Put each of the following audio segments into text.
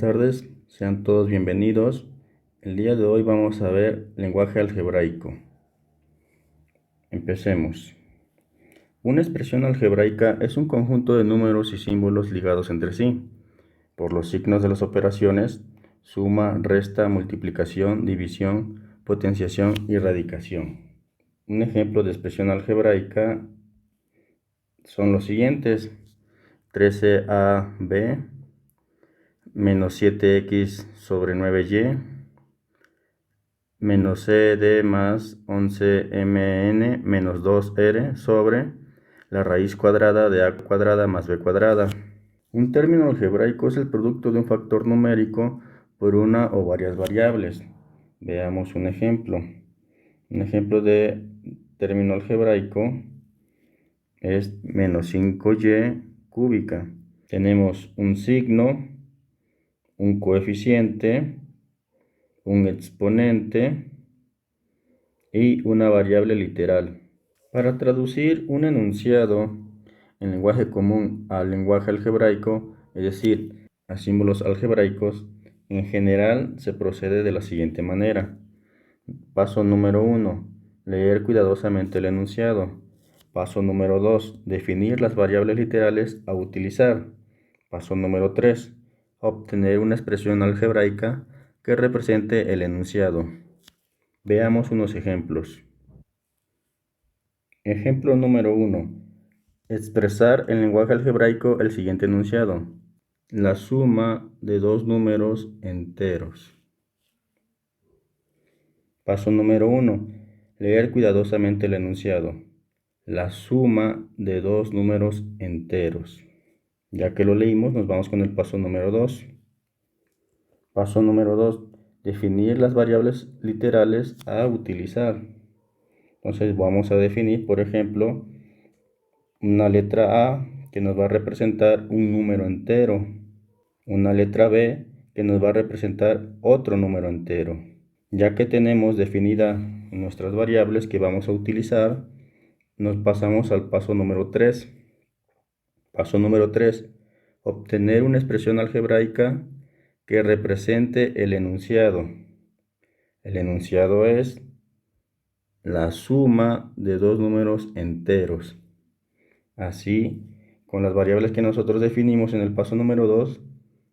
tardes, sean todos bienvenidos. El día de hoy vamos a ver lenguaje algebraico. Empecemos. Una expresión algebraica es un conjunto de números y símbolos ligados entre sí por los signos de las operaciones suma, resta, multiplicación, división, potenciación y radicación. Un ejemplo de expresión algebraica son los siguientes: 13ab menos 7x sobre 9y menos cd más 11mn menos 2r sobre la raíz cuadrada de a cuadrada más b cuadrada. Un término algebraico es el producto de un factor numérico por una o varias variables. Veamos un ejemplo. Un ejemplo de término algebraico es menos 5y cúbica. Tenemos un signo, un coeficiente, un exponente y una variable literal. Para traducir un enunciado en lenguaje común al lenguaje algebraico, es decir, a símbolos algebraicos, en general se procede de la siguiente manera. Paso número 1. Leer cuidadosamente el enunciado. Paso número 2. Definir las variables literales a utilizar. Paso número 3. Obtener una expresión algebraica que represente el enunciado. Veamos unos ejemplos. Ejemplo número 1. Expresar en lenguaje algebraico el siguiente enunciado: la suma de dos números enteros. Paso número 1. Leer cuidadosamente el enunciado. La suma de dos números enteros. Ya que lo leímos, nos vamos con el paso número 2. Paso número 2. Definir las variables literales a utilizar. Entonces vamos a definir, por ejemplo, una letra A que nos va a representar un número entero. Una letra B que nos va a representar otro número entero. Ya que tenemos definidas nuestras variables que vamos a utilizar, nos pasamos al paso número 3. Paso número 3. Obtener una expresión algebraica que represente el enunciado. El enunciado es la suma de dos números enteros. Así, con las variables que nosotros definimos en el paso número 2,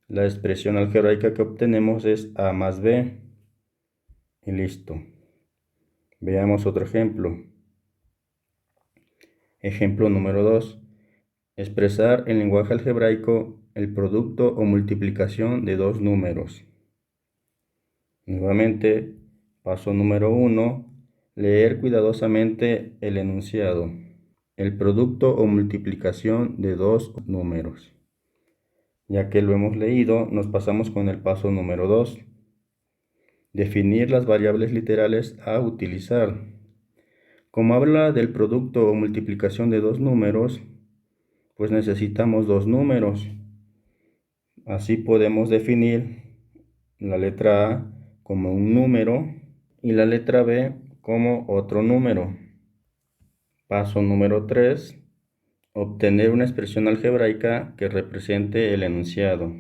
la expresión algebraica que obtenemos es a más b. Y listo. Veamos otro ejemplo. Ejemplo número 2. Expresar en lenguaje algebraico el producto o multiplicación de dos números. Nuevamente, paso número 1. Leer cuidadosamente el enunciado. El producto o multiplicación de dos números. Ya que lo hemos leído, nos pasamos con el paso número 2. Definir las variables literales a utilizar. Como habla del producto o multiplicación de dos números, pues necesitamos dos números. Así podemos definir la letra A como un número y la letra B como otro número. Paso número 3. Obtener una expresión algebraica que represente el enunciado.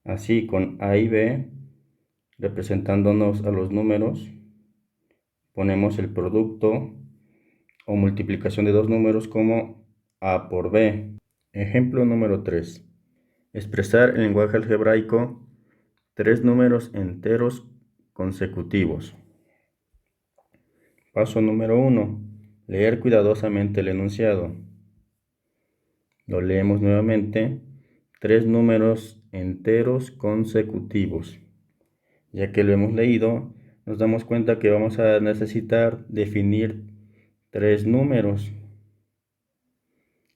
Así, con A y B, representándonos a los números, ponemos el producto o multiplicación de dos números como A por B. Ejemplo número 3. Expresar en lenguaje algebraico tres números enteros consecutivos. Paso número 1. Leer cuidadosamente el enunciado. Lo leemos nuevamente. Tres números enteros consecutivos. Ya que lo hemos leído, nos damos cuenta que vamos a necesitar definir tres números.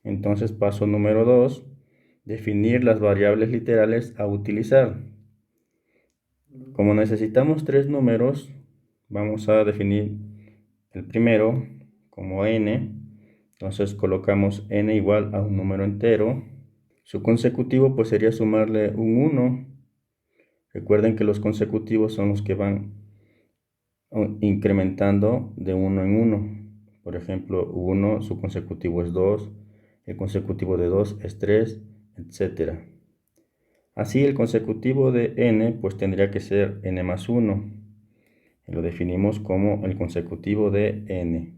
Entonces, paso número 2. Definir las variables literales a utilizar. Como necesitamos tres números, vamos a definir el primero como n. Entonces colocamos n igual a un número entero. Su consecutivo pues sería sumarle un 1. Recuerden que los consecutivos son los que van incrementando de 1 en 1. Por ejemplo, 1, su consecutivo es 2, el consecutivo de 2 es 3, etc. Así el consecutivo de n pues tendría que ser n más 1. Lo definimos como el consecutivo de n.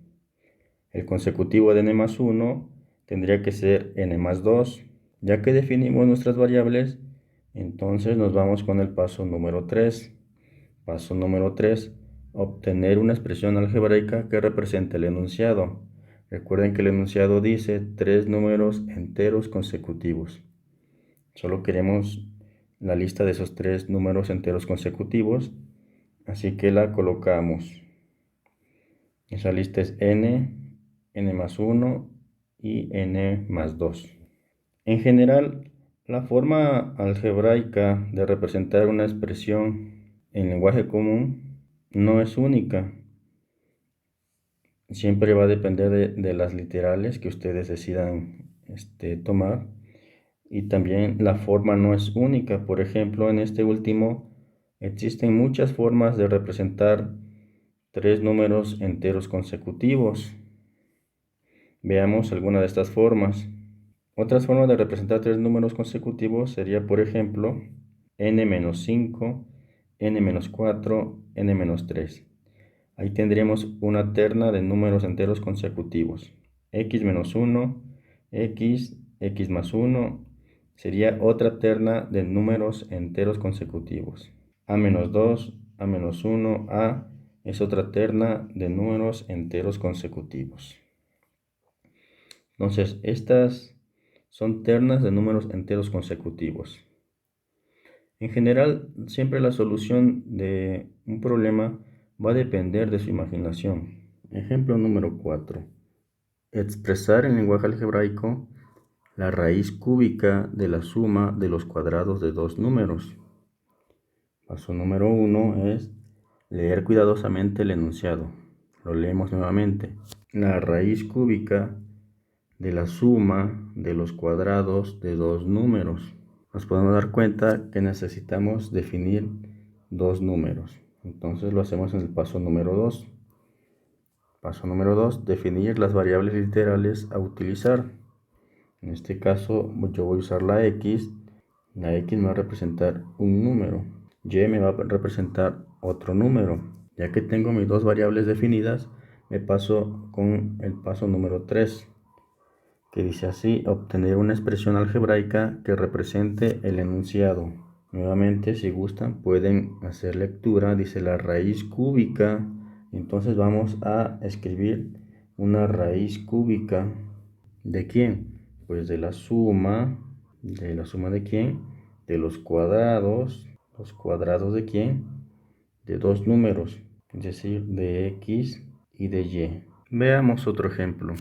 El consecutivo de n más 1 tendría que ser n más 2. Ya que definimos nuestras variables, entonces nos vamos con el paso número 3. Paso número 3. Obtener una expresión algebraica que represente el enunciado. Recuerden que el enunciado dice 3 números enteros consecutivos. Solo queremos la lista de esos 3 números enteros consecutivos, así que la colocamos. Esa lista es n, n más 1 y n más 2. En general, la forma algebraica de representar una expresión en lenguaje común no es única. Siempre va a depender de las literales que ustedes decidan tomar. Y también la forma no es única. Por ejemplo, en este último existen muchas formas de representar 3 números enteros consecutivos. Veamos alguna de estas formas. Otras formas de representar 3 números consecutivos sería, por ejemplo, n-5, n-4, n-3. Ahí tendríamos una terna de números enteros consecutivos. x-1, x más 1, sería otra terna de números enteros consecutivos. a-2, a-1, a es otra terna de números enteros consecutivos. Entonces, estas son ternas de números enteros consecutivos. En general, siempre la solución de un problema va a depender de su imaginación. Ejemplo número 4. Expresar en lenguaje algebraico la raíz cúbica de la suma de los cuadrados de dos números. Paso número 1 es leer cuidadosamente el enunciado. Lo leemos nuevamente. La raíz cúbica de la suma de los cuadrados de dos números. Nos podemos dar cuenta que necesitamos definir dos números. Entonces lo hacemos en el paso número 2. Paso número 2, definir las variables literales a utilizar. En este caso yo voy a usar la x. La x me va a representar un número. Y me va a representar otro número. Ya que tengo mis dos variables definidas, me paso con el paso número 3. Que dice así: obtener una expresión algebraica que represente el enunciado. Nuevamente, si gustan, pueden hacer lectura. Dice la raíz cúbica. Entonces vamos a escribir una raíz cúbica. ¿De quién? Pues de la suma. ¿De la suma de quién? De los cuadrados. ¿Los cuadrados de quién? De dos números. Es decir, de x y de y. Veamos otro ejemplo.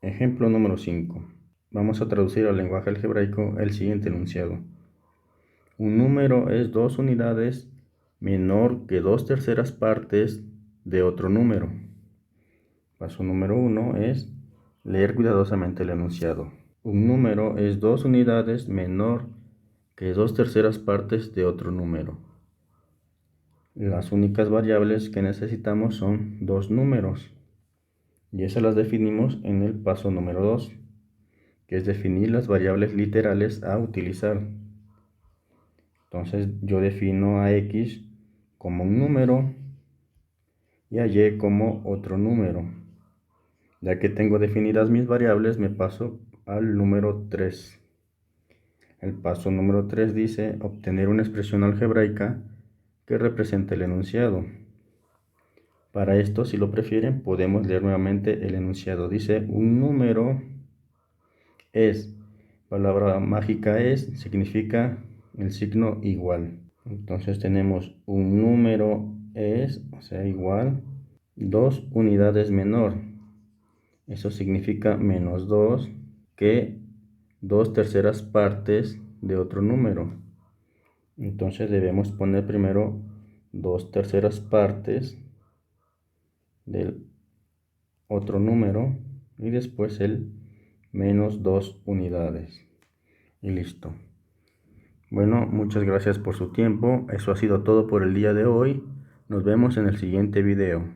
Ejemplo número 5. Vamos a traducir al lenguaje algebraico el siguiente enunciado. Un número es 2 unidades menor que 2/3 partes de otro número. Paso número 1 es leer cuidadosamente el enunciado. Un número es 2 unidades menor que 2/3 partes de otro número. Las únicas variables que necesitamos son dos números. Y esas las definimos en el paso número 2. Que es definir las variables literales a utilizar. Entonces yo defino a x como un número y a y como otro número. Ya que tengo definidas mis variables, me paso al número 3. El paso número 3 dice obtener una expresión algebraica que represente el enunciado. Para esto, si lo prefieren, podemos leer nuevamente el enunciado. Dice: un número es, palabra mágica es, significa el signo igual. Entonces tenemos un número es, o sea, igual, 2 unidades menor. Eso significa menos 2 que 2/3 partes de otro número. Entonces debemos poner primero 2/3 partes del otro número y después el menos 2 unidades. Y listo. Bueno, muchas gracias por su tiempo. Eso ha sido todo por el día de hoy. Nos vemos en el siguiente video.